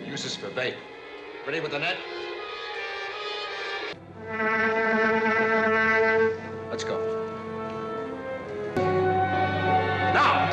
Uses for bait. Ready with the net? Let's go. Now!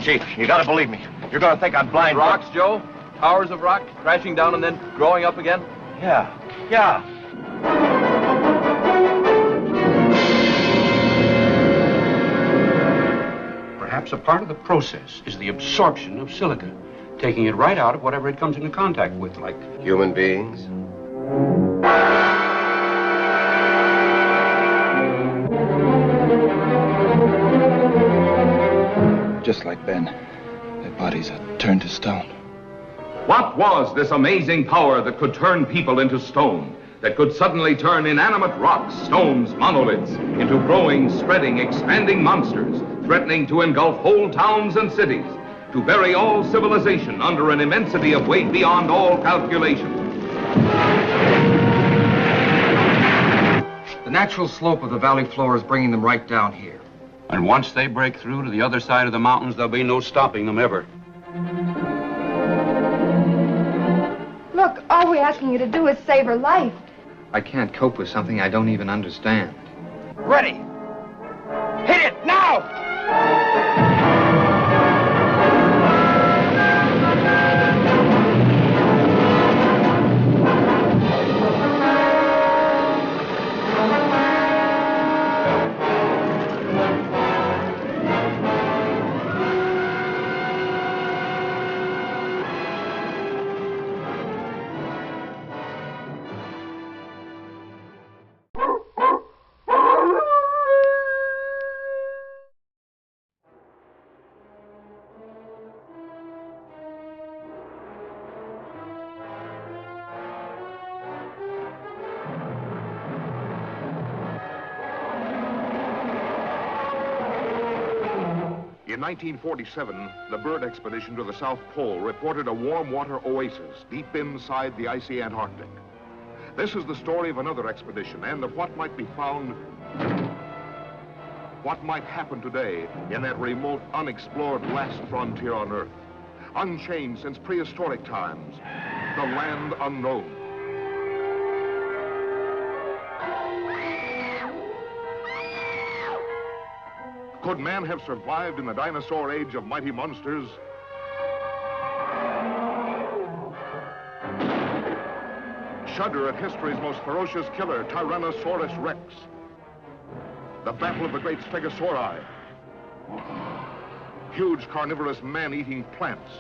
Chief, you gotta believe me. You're gonna think I'm blind. Rocks, Joe? Towers of rock crashing down and then growing up again? Yeah. Perhaps a part of the process is the absorption of silica, taking it right out of whatever it comes into contact with, like... Human beings? Just like Ben, their bodies are turned to stone. What was this amazing power that could turn people into stone? That could suddenly turn inanimate rocks, stones, monoliths into growing, spreading, expanding monsters, threatening to engulf whole towns and cities, to bury all civilization under an immensity of weight beyond all calculation. The natural slope of the valley floor is bringing them right down here. And once they break through to the other side of the mountains, there'll be no stopping them ever. Look, all we're asking you to do is save her life. I can't cope with something I don't even understand. Ready. Hit it now! In 1947, the bird expedition to the South Pole reported a warm water oasis deep inside the icy Antarctic. This is the story of another expedition and of what might be found, what might happen today in that remote, unexplored last frontier on Earth. Unchanged since prehistoric times, the land unknown. Could man have survived in the dinosaur age of mighty monsters? shudder at history's most ferocious killer, Tyrannosaurus Rex. The battle of the great Stegosauri. Huge carnivorous man-eating plants.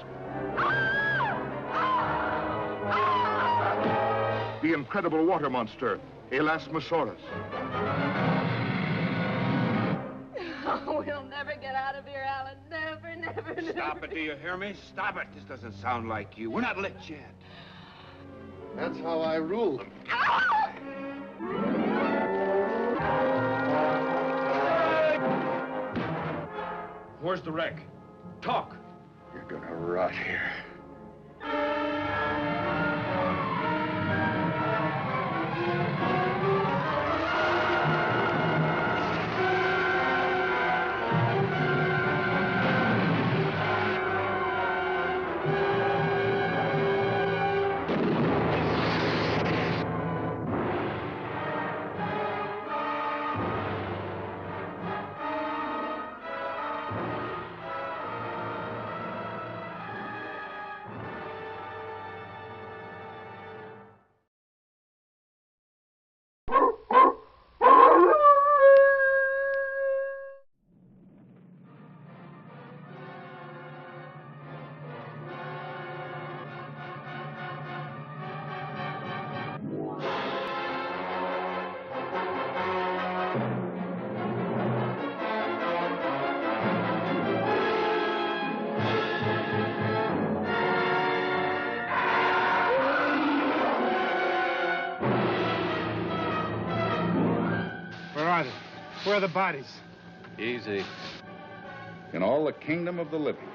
The incredible water monster, Elasmosaurus. Oh, we'll never get out of here, Alan. Never, never, never. Stop it, do you hear me? Stop it. This doesn't sound like you. We're not licked yet. That's how I rule them. Where's the wreck? Talk. You're gonna rot here. Where are the bodies? Easy. In all the kingdom of the living,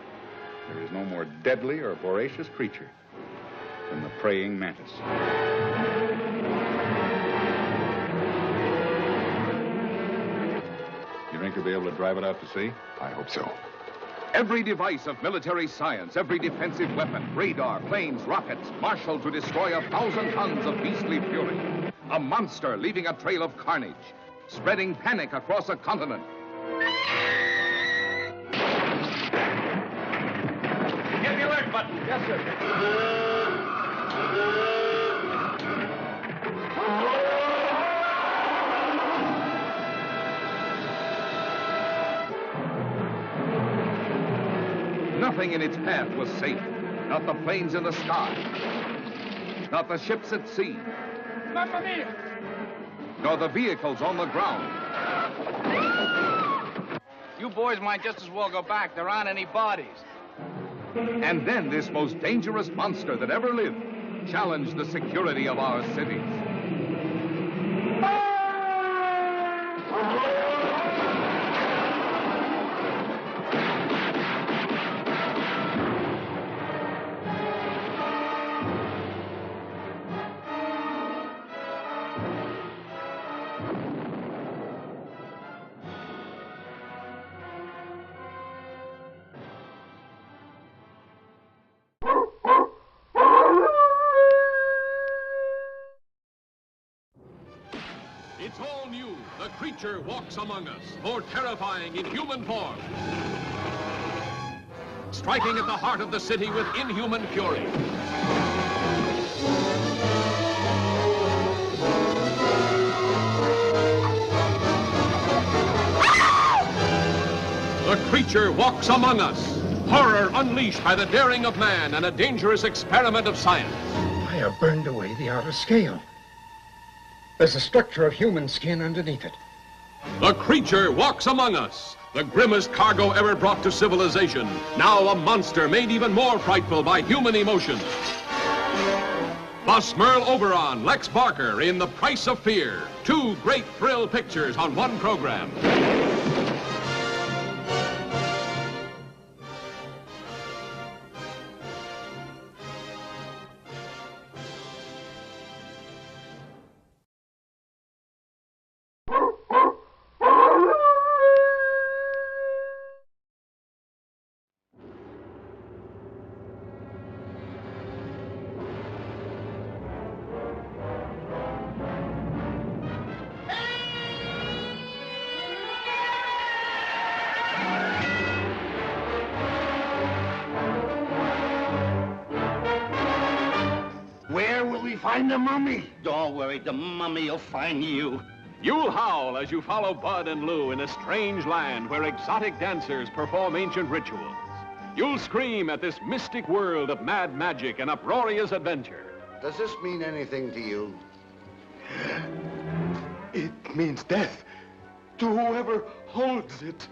there is no more deadly or voracious creature than the praying mantis. You think you'll be able to drive it out to sea? I hope so. Every device of military science, every defensive weapon, radar, planes, rockets, marshaled to destroy 1,000 tons of beastly fury. A monster leaving a trail of carnage, spreading panic across a continent. Hit the alert button. Yes, sir. Nothing in its path was safe. Not the planes in the sky. Not the ships at sea. Mamma mia! Nor the vehicles on the ground. You boys might just as well go back. There aren't any bodies. And then this most dangerous monster that ever lived challenged the security of our cities. It's all new. The creature walks among us, more terrifying in human form. Striking at the heart of the city with inhuman fury. The creature walks among us. Horror unleashed by the daring of man and a dangerous experiment of science. I have burned away the outer scale. There's a structure of human skin underneath it. The creature walks among us. The grimmest cargo ever brought to civilization. Now a monster made even more frightful by human emotion. Bus Merle Oberon, Lex Barker in The Price of Fear. Two great thrill pictures on one program. find the mummy. Don't worry, the mummy will find you. You'll howl as you follow Bud and Lou in a strange land where exotic dancers perform ancient rituals. You'll scream at this mystic world of mad magic and uproarious adventure. Does this mean anything to you? It means death to whoever holds it.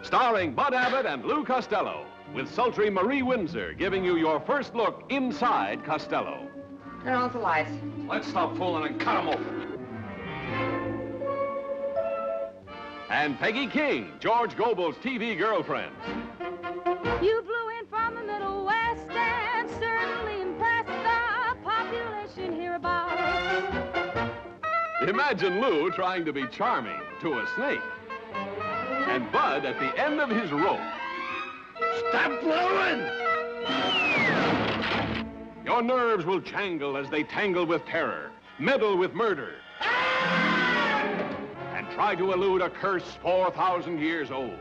Starring Bud Abbott and Lou Costello, with sultry Marie Windsor giving you your first look inside Costello. Turn off the lights. Let's stop fooling and cut them open. And Peggy King, George Gobel's TV girlfriend. You flew in from the Middle West and certainly impressed the population hereabouts. Imagine Lou trying to be charming to a snake. And Bud at the end of his rope. Stop blowing! Your nerves will jangle as they tangle with terror, meddle with murder, and try to elude a curse 4,000 years old.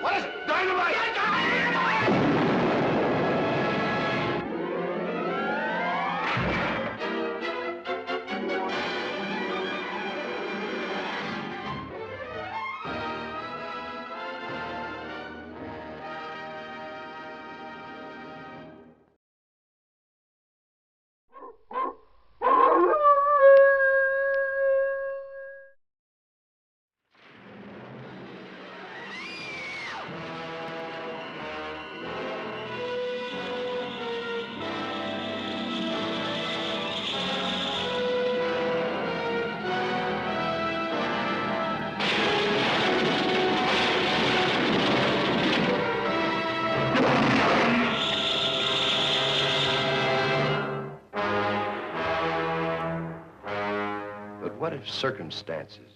What is it? Dynamite! What if circumstances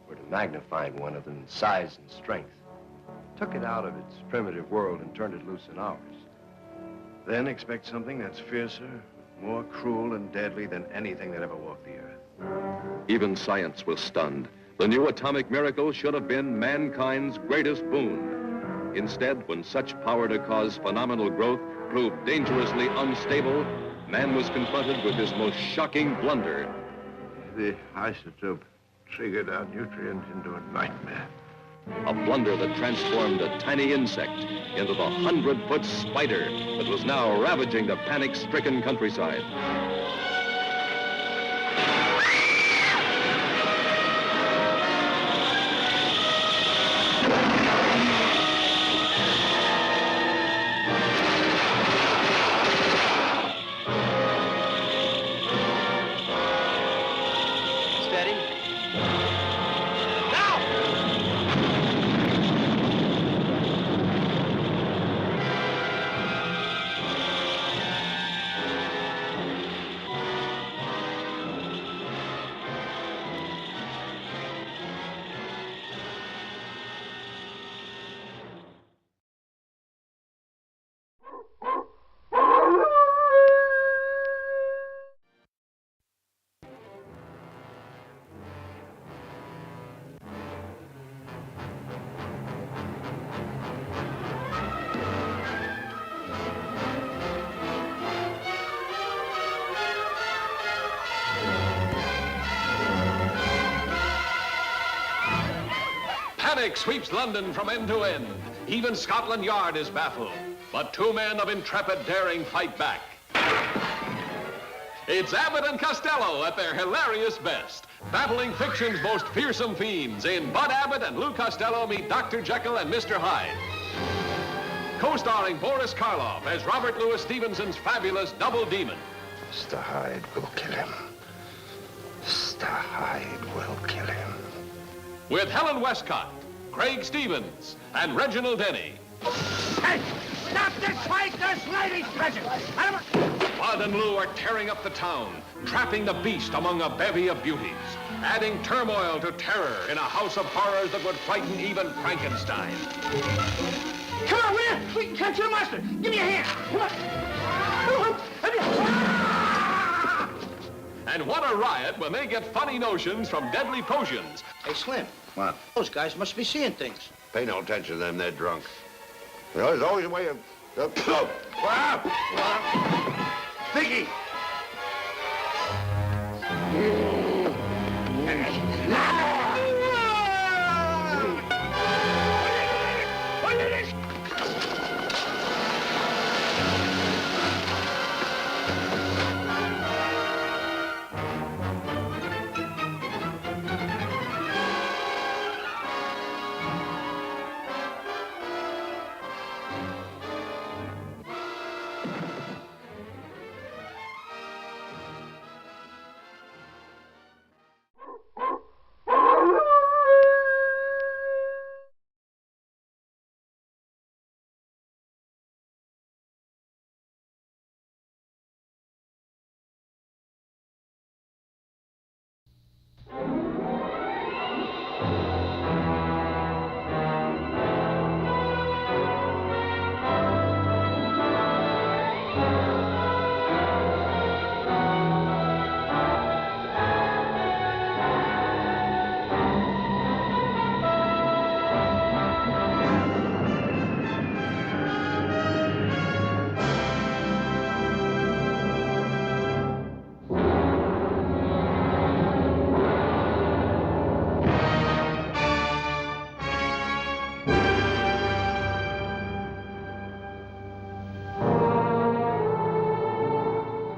were to magnify one of them in size and strength, took it out of its primitive world and turned it loose in ours? Then expect something that's fiercer, more cruel and deadly than anything that ever walked the earth. Even science was stunned. The new atomic miracle should have been mankind's greatest boon. Instead, when such power to cause phenomenal growth proved dangerously unstable, man was confronted with his most shocking blunder. The isotope triggered our nutrient into a nightmare. A blunder that transformed a tiny insect into the 100-foot spider that was now ravaging the panic-stricken countryside. Panic sweeps London from end to end. Even Scotland Yard is baffled. But two men of intrepid daring fight back. It's Abbott and Costello at their hilarious best, battling fiction's most fearsome fiends in Bud Abbott and Lou Costello Meet Dr. Jekyll and Mr. Hyde. Co-starring Boris Karloff as Robert Louis Stevenson's fabulous double demon. Mr. Hyde will kill him. Mr. Hyde will kill him. With Helen Westcott, Craig Stevens, and Reginald Denny. Hey! Stop this fight! There's ladies present! Bud and Lou are tearing up the town, trapping the beast among a bevy of beauties, adding turmoil to terror in a house of horrors that would frighten even Frankenstein. Come on, will you? We can catch the monster. Give me a hand. Come on. And what a riot when they get funny notions from deadly potions. Hey, Slim. What? Those guys must be seeing things. Pay no attention to them, they're drunk. There's always a way of... Sticky!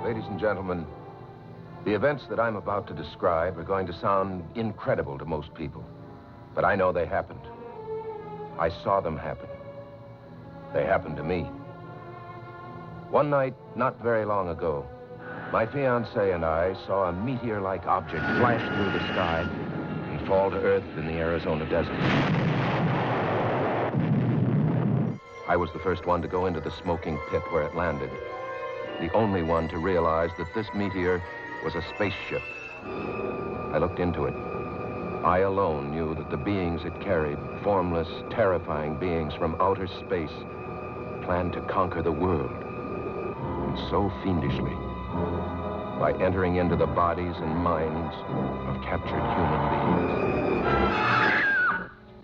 Ladies and gentlemen, the events that I'm about to describe are going to sound incredible to most people, but I know they happened. I saw them happen. They happened to me. One night, not very long ago, my fiancée and I saw a meteor-like object flash through the sky and fall to Earth in the Arizona desert. I was the first one to go into the smoking pit where it landed. The only one to realize that this meteor was a spaceship. I looked into it. I alone knew that the beings it carried, formless, terrifying beings from outer space, planned to conquer the world. And so fiendishly, by entering into the bodies and minds of captured human beings.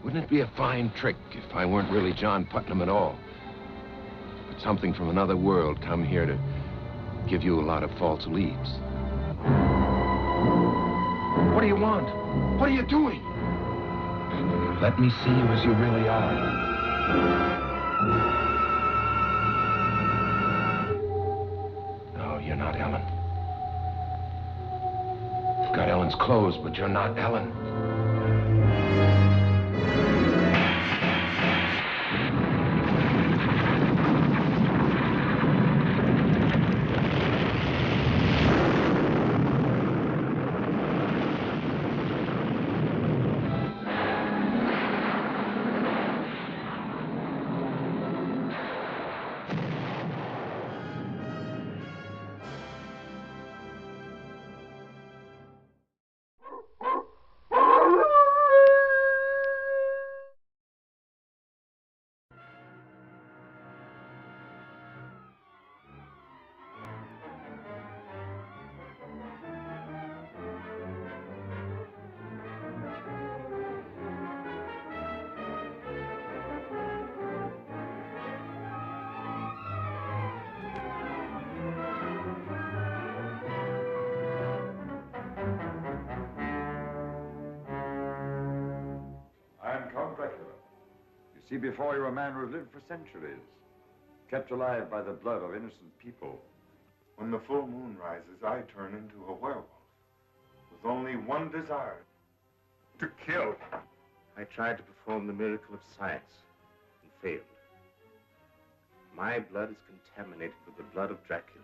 Wouldn't it be a fine trick if I weren't really John Putnam at all? But something from another world come here to give you a lot of false leads. What do you want? What are you doing? Let me see you as you really are. No, you're not Ellen. You've got Ellen's clothes, but you're not Ellen. See before you a man who has lived for centuries, kept alive by the blood of innocent people. When the full moon rises, I turn into a werewolf with only one desire: to kill. I tried to perform the miracle of science and failed. My blood is contaminated with the blood of Dracula.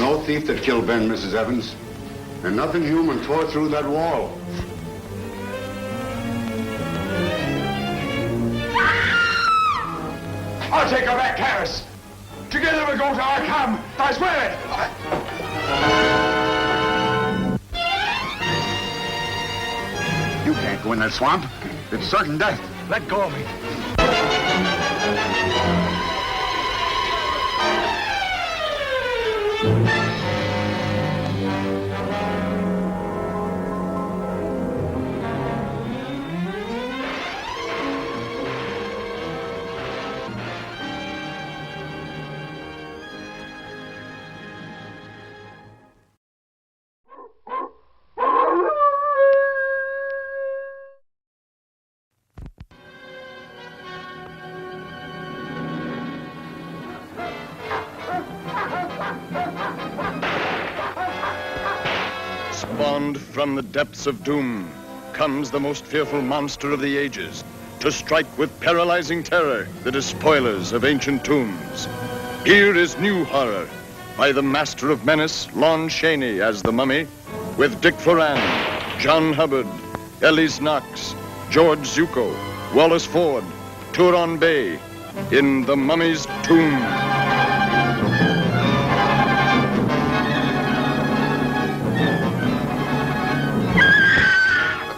no thief that killed Ben, Mrs. Evans. And nothing human tore through that wall. I'll take her back, Harris. Together we'll go to Arkham. I swear it. You can't go in that swamp. It's certain death. Let go of me. Spawned from the depths of doom comes the most fearful monster of the ages to strike with paralyzing terror the despoilers of ancient tombs. Here is new horror by the master of menace, Lon Chaney as the Mummy, with Dick Foran, John Hubbard, Elise Knox, George Zuko, Wallace Ford, Turon Bay in The Mummy's Tomb.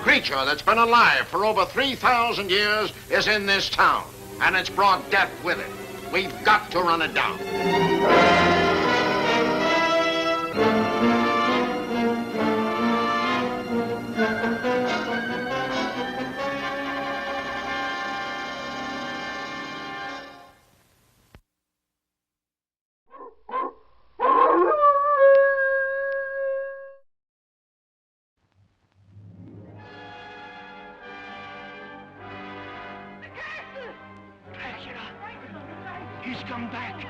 Creature that's been alive for over 3,000 years is in this town, and it's brought death with it. We've got to run it down. He's come back.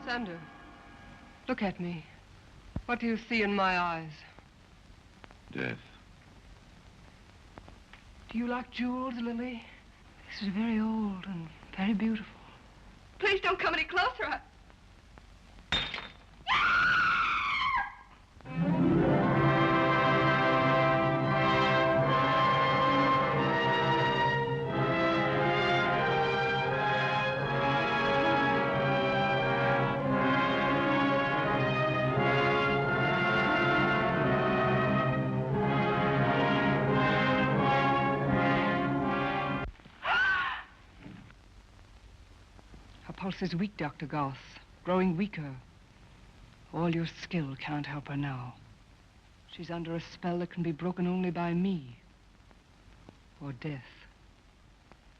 Sander, look at me. What do you see in my eyes? Death. Do you like jewels, Lily? This is very old and very beautiful. Please don't come any closer. Her pulse is weak, Dr. Goss. Growing weaker. All your skill can't help her now. She's under a spell that can be broken only by me. Or death.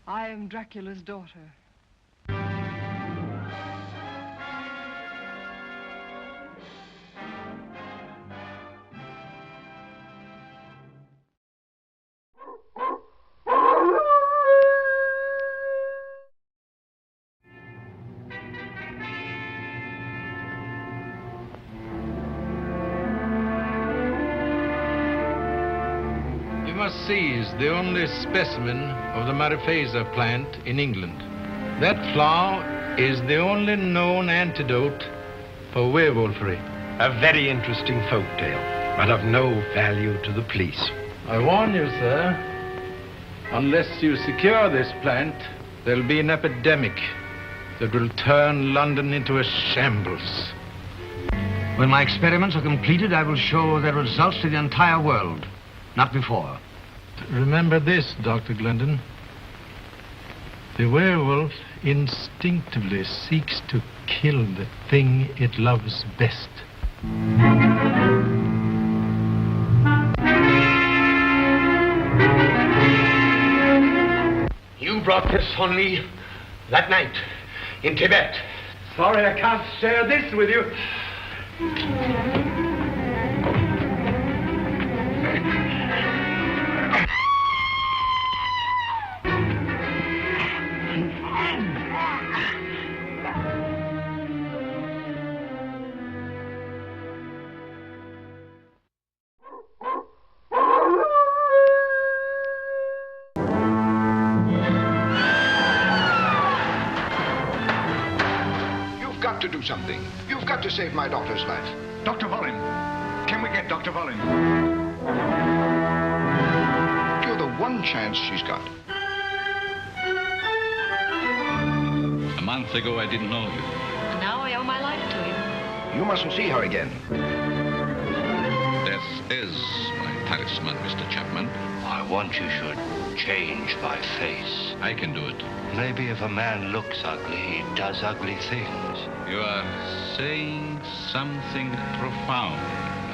I am Dracula's daughter. Is the only specimen of the Mariphasa plant in England. That flower is the only known antidote for werewolfery. A very interesting folk tale, but of no value to the police. I warn you, sir, unless you secure this plant, there'll be an epidemic that will turn London into a shambles. When my experiments are completed, I will show their results to the entire world. Not before. Remember this, Dr. Glendon. The werewolf instinctively seeks to kill the thing it loves best. You brought this on me that night in Tibet. Sorry I can't share this with you. do something. You've got to save my daughter's life. Dr. Volin. Can we get Dr. Volin? You're the one chance she's got. A month ago, I didn't know you. And now I owe my life to you. You mustn't see her again. Death is my talisman, Mr. Chapman. I want you should change my face. I can do it. Maybe if a man looks ugly, he does ugly things. You are saying something profound.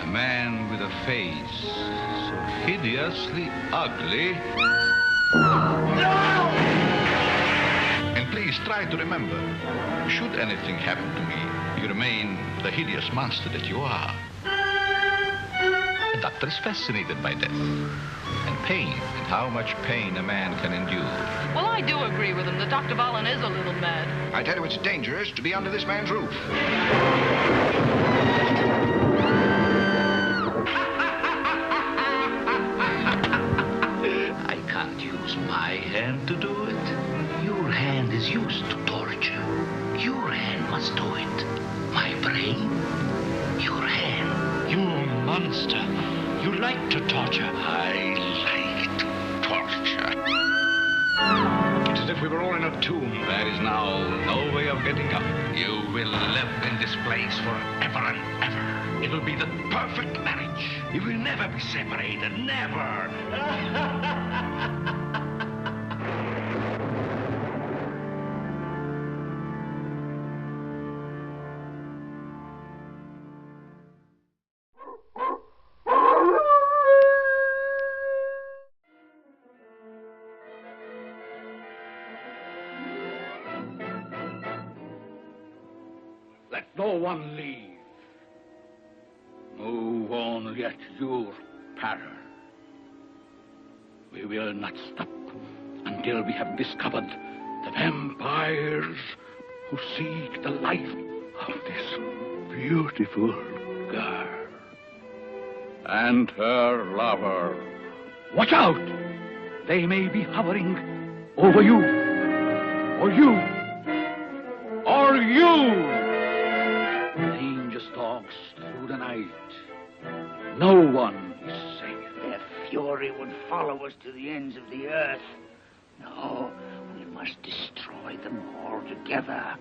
A man with a face so hideously ugly. No! And please try to remember, should anything happen to me, you remain the hideous monster that you are. The doctor is fascinated by death and pain, and how much pain a man can endure. Well, I do agree with him that Dr. Volin is a little mad. I tell you, it's dangerous to be under this man's roof. I can't use my hand to do it. Your hand is used to torture. Your hand must do it. My brain, your hand. You monster. You like to torture. I like to torture. It's as if we were all in a tomb. There is now no way of getting out. You will live in this place forever and ever. It will be the perfect marriage. You will never be separated. Never. Let no one leave. Move on, yet your peril. We will not stop until we have discovered the vampires who seek the life of this beautiful girl and her lover. Watch out! They may be hovering over you, or you, or you! Danger stalks through the night. No one is safe. Their fury would follow us to the ends of the earth. No, we must destroy them altogether.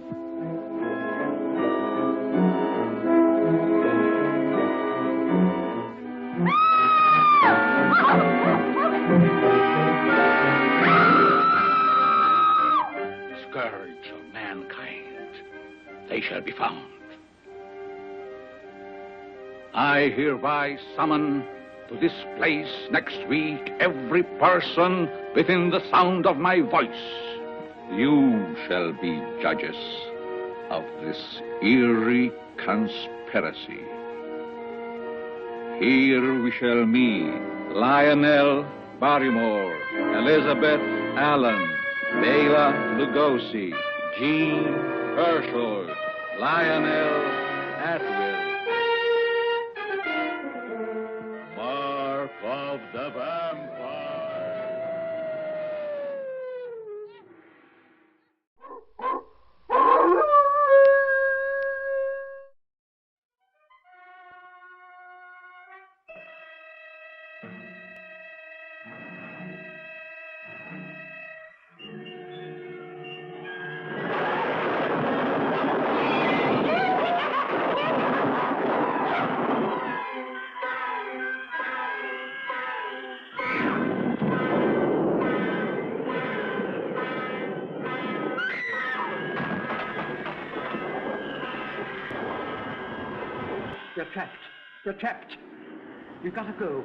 Scourge of mankind, they shall be found. I hereby summon to this place next week every person within the sound of my voice. You shall be judges of this eerie conspiracy. Here we shall meet Lionel Barrymore, Elizabeth Allen, Bela Lugosi, Jean Herschel, Lionel Atwill. Mark of the Vampire. They're trapped. They're trapped. You've got to go.